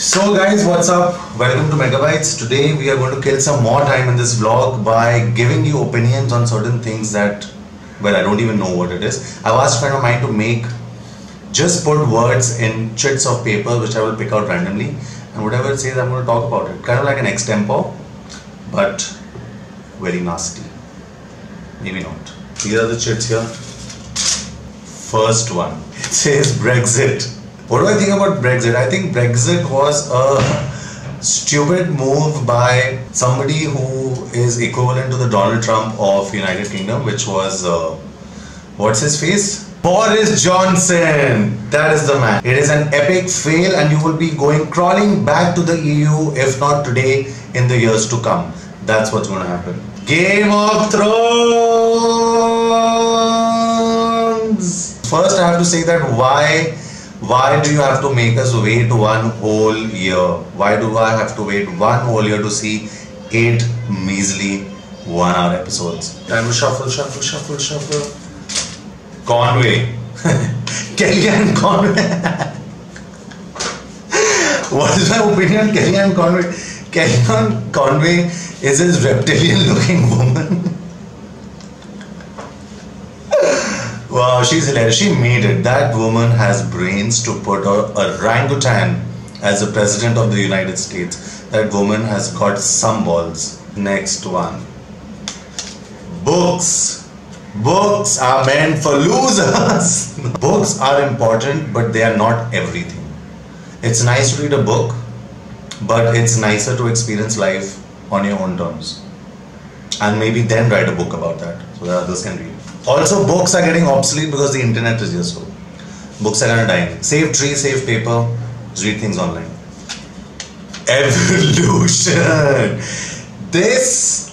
So guys, what's up? Welcome to Megabytes. Today we are going to kill some more time in this vlog by giving you opinions on certain things that, well, I don't even know what it is. I've asked a friend of mine to just put words in chits of paper which I will pick out randomly, and whatever it says I'm going to talk about it. Kind of like an extempo, but very nasty. Maybe not. These are the chits here. First one. It says Brexit. What do I think about Brexit? I think Brexit was a stupid move by somebody who is equivalent to the Donald Trump of United Kingdom, which was, what's his face? Boris Johnson! That is the man. It is an epic fail and you will be going crawling back to the EU, if not today, in the years to come. That's what's going to happen. Game of Thrones! First I have to say that why do you have to make us wait one whole year? Why do I have to wait one whole year to see 8 measly 1 hour episodes? Time to shuffle. Conway. Kellyanne Conway. What is my opinion on Kellyanne Conway? Kellyanne Conway is this reptilian looking woman. Wow, she's hilarious. She made it. That woman has brains to put a orangutan as the president of the United States. That woman has got some balls. Next one. Books. Books are meant for losers. Books are important, but they are not everything. It's nice to read a book, but it's nicer to experience life on your own terms. And maybe then write a book about that so that others can read. Also, books are getting obsolete because the internet is useful. Books are kind of dying. Save trees, save paper, just read things online. Evolution. This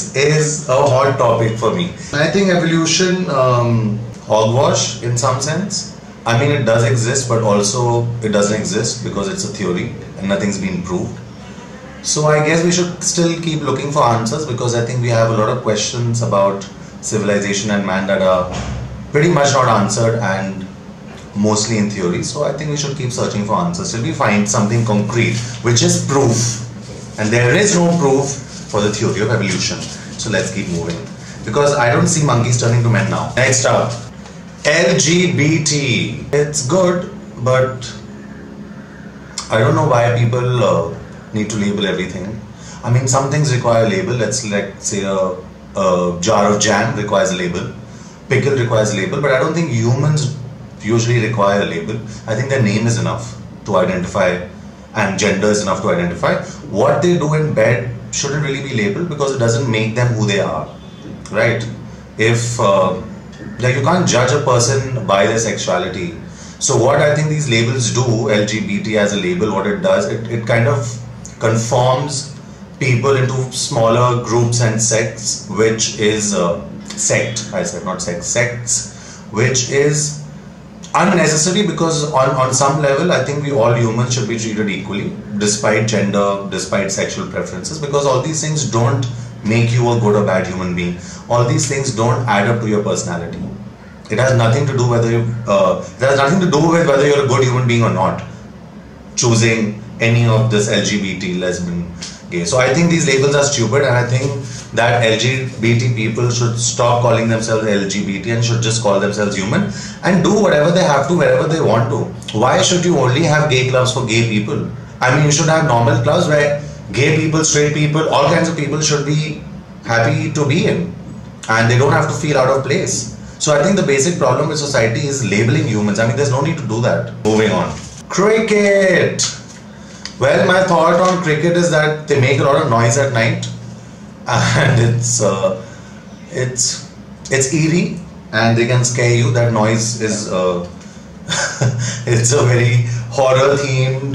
is a hot topic for me. I think evolution, hogwash in some sense. I mean, it does exist, but also it doesn't exist because it's a theory and nothing's been proved. So I guess we should still keep looking for answers because I think we have a lot of questions about civilization and man that are pretty much not answered and mostly in theory. So I think we should keep searching for answers till we find something concrete which is proof, and there is no proof for the theory of evolution. So let's keep moving because I don't see monkeys turning to men now. Next up, LGBT. It's good, but I don't know why people need to label everything. I mean, some things require a label. Let's say a jar of jam requires a label, pickle requires a label, but I don't think humans usually require a label. I think their name is enough to identify and gender is enough to identify. What they do in bed shouldn't really be labeled because it doesn't make them who they are, right? If like you can't judge a person by their sexuality. So what I think these labels do, LGBT as a label, what it does, it kind of conforms people into smaller groups and sects, which is sects, which is unnecessary because on some level I think we all humans should be treated equally despite gender, despite sexual preferences, because all these things don't make you a good or bad human being. All these things don't add up to your personality. It has nothing to do with whether you're a good human being or not, choosing any of this LGBT, lesbian, gay. So I think these labels are stupid, and I think that LGBT people should stop calling themselves LGBT and should just call themselves human and do whatever they have to wherever they want to. Why should you only have gay clubs for gay people? I mean, you should have normal clubs where gay people, straight people, all kinds of people should be happy to be in, and they don't have to feel out of place. So I think the basic problem with society is labeling humans. I mean, there's no need to do that. Moving on. Cricket. Well, my thought on cricket is that they make a lot of noise at night, and it's eerie, and they can scare you. That noise is it's a very horror themed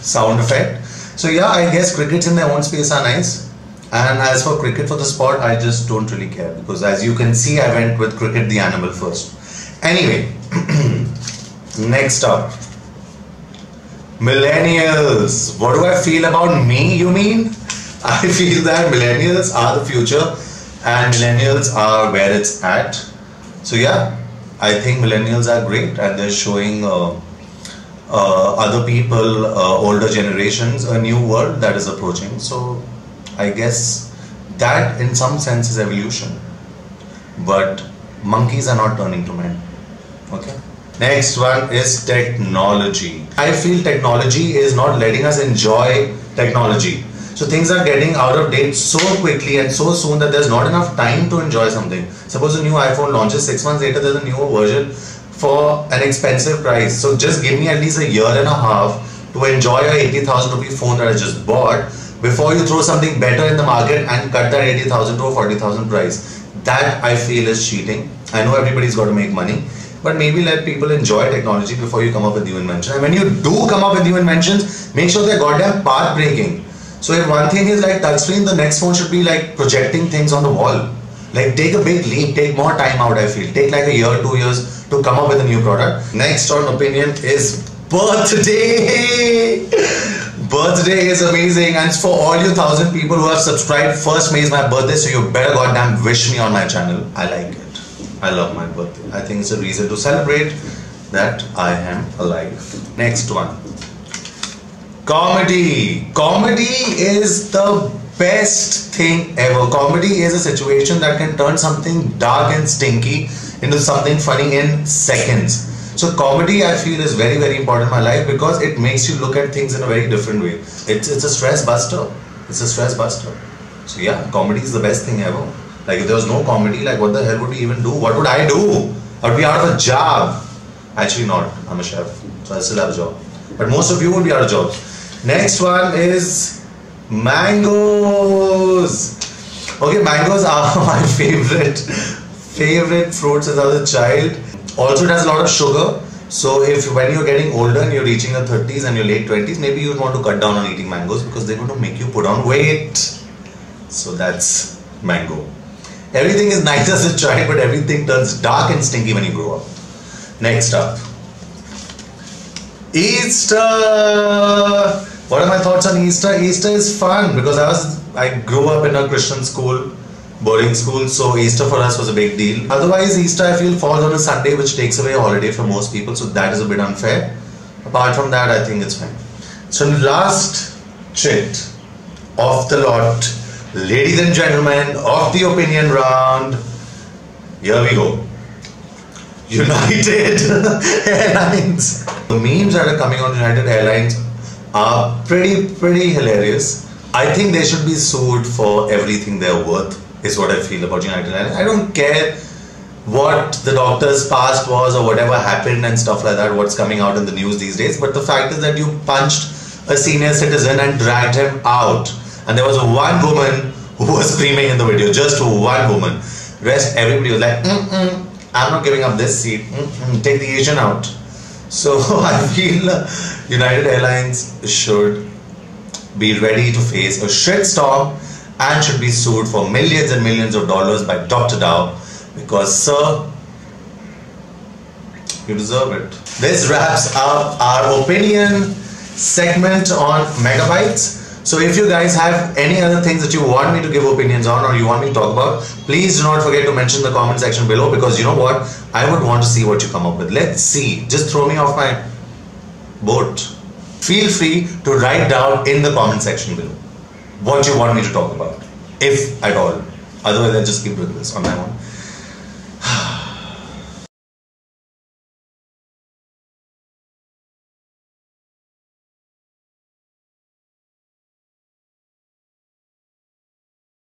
sound effect. So yeah, I guess crickets in their own space are nice. And as for cricket for the sport, I just don't really care because as you can see, I went with cricket the animal first. Anyway, next up. Millennials. What do I feel about me, you mean? I feel that millennials are the future and millennials are where it's at. So yeah, I think millennials are great and they're showing other people, older generations, a new world that is approaching. So I guess that in some sense is evolution. But monkeys are not turning to men. Okay. Next one is technology. I feel technology is not letting us enjoy technology. So things are getting out of date so quickly and so soon that there's not enough time to enjoy something. Suppose a new iPhone launches, 6 months later there's a newer version for an expensive price. So just give me at least a year and a half to enjoy a 80,000 rupee phone that I just bought before you throw something better in the market and cut that 80,000 to a 40,000 price. That I feel is cheating. I know everybody's got to make money, but maybe let people enjoy technology before you come up with new inventions. And when you do come up with new inventions, make sure they're goddamn path breaking. So if one thing is like touchscreen, the next phone should be like projecting things on the wall. Like take a big leap, take more time out, I feel. Take like a year, 2 years to come up with a new product. Next on opinion is birthday. Birthday is amazing, and it's for all you 1,000 people who have subscribed. 1st May is my birthday, so you better goddamn wish me on my channel. I like it. I love my birthday. I think it's a reason to celebrate that I am alive. Next one. Comedy. Comedy is the best thing ever. Comedy is a situation that can turn something dark and stinky into something funny in seconds. So comedy, I feel, is very, very important in my life because it makes you look at things in a very different way. It's a stress buster. It's a stress buster. So yeah, comedy is the best thing ever. Like if there was no comedy, like what the hell would we even do? What would I do? I would be out of a job. Actually not. I'm a chef, so I still have a job. But most of you would be out of jobs. Next one is mangoes. Okay, mangoes are my favorite fruit since I was a child. Also, it has a lot of sugar. So if when you're getting older and you're reaching your 30s and your late 20s, maybe you'd want to cut down on eating mangoes because they're going to make you put on weight. So that's mango. Everything is nice as a child, but everything turns dark and stinky when you grow up. Next up, Easter. What are my thoughts on Easter? Easter is fun because I grew up in a Christian school, boarding school, so Easter for us was a big deal. Otherwise, Easter I feel falls on a Sunday, which takes away a holiday for most people, so that is a bit unfair. Apart from that, I think it's fine. So last chit of the lot, ladies and gentlemen of the opinion round, here we go. United Airlines. The memes that are coming on United Airlines are pretty hilarious. I think they should be sued for everything they're worth, is what I feel about United Airlines. I don't care what the doctor's past was or whatever happened and stuff like that, what's coming out in the news these days, but the fact is that you punched a senior citizen and dragged him out, and there was one woman who was screaming in the video, just one woman. Rest everybody was like, I'm not giving up this seat, take the Asian out. So I feel United Airlines should be ready to face a shitstorm and should be sued for millions and millions of dollars by Dr. Dow, because sir, you deserve it. This wraps up our opinion segment on Megabytes. So if you guys have any other things that you want me to give opinions on or you want me to talk about, please do not forget to mention in the comment section below, because you know what, I would want to see what you come up with. Let's see, just throw me off my boat. Feel free to write down in the comment section below what you want me to talk about, if at all. Otherwise I'll just keep doing this on my own.